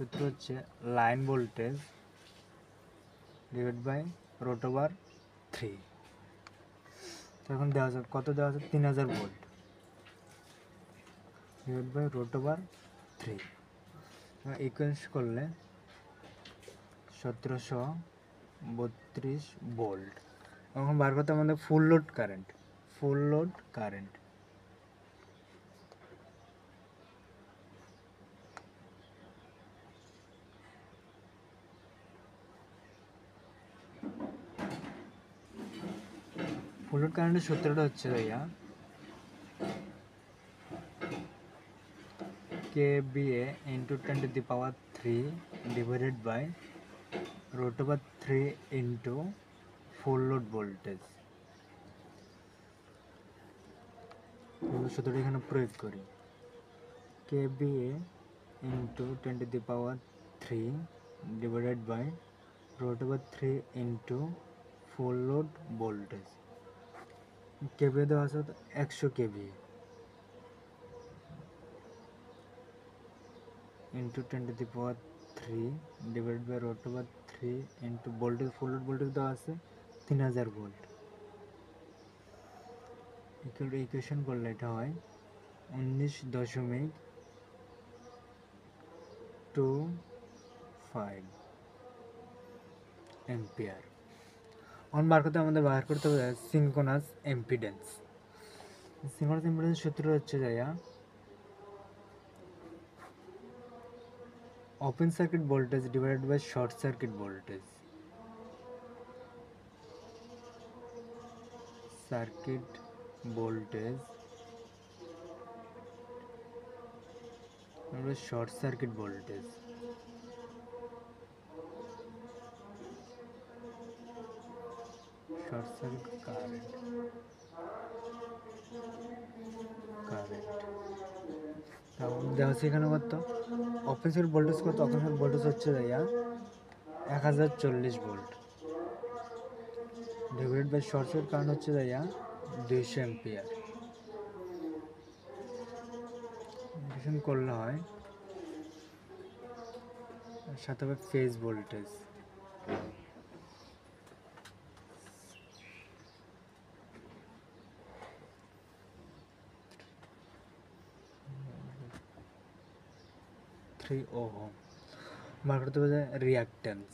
সূত্র হচ্ছে line voltage divide by root over 3। তো এখন দেওয়া আছে কত, দেওয়া আছে 3000 volt divide by root over 3 ইকুয়েন্স করলে 1732 ভোল্ট। এখন বার করতে আমাদের full load current. Full load current full load কারেন্টের সূত্রটা হচ্ছে ভাইয়া KVA into 10 to the power 3 divided by root over 3 into full load voltage। সূত্রটা এখানে প্রয়োগ করি KVA into 10 to the power 3 divided by root over 3 into full load voltage। KVA দেওয়া আছে 100 KVA into 10 to the power 3 divided by root over 3 into voltage full load voltage দেওয়া আছে 3000 volt. Equation করলে এটা হয় 19.25 এম্পিয়ার। অন বার করতে আমাদের বার করতে হবে সিনক্রোনাস ইম্পিডেন্স। সিনক্রোনাস ইম্পিডেন্স সূত্র হচ্ছে যাইয়া open circuit voltage divided by short circuit voltage. Circuit voltage short circuit voltage short circuit current দেওয়া আছে এখানে কত ওপেন সার্কিট ভোল্টেজ কত, ওপেন সার্কিট ভোল্টেজ হচ্ছে ভাইয়া 1040 volt divided by short circuit current হচ্ছে ভাইয়া 200 এম্পিয়ার। ইকুয়েশন করলে হয় সাথে হবে ফেজ ভোল্টেজ ওহম। বার করতে হবে রিয়াক্ট্যান্স।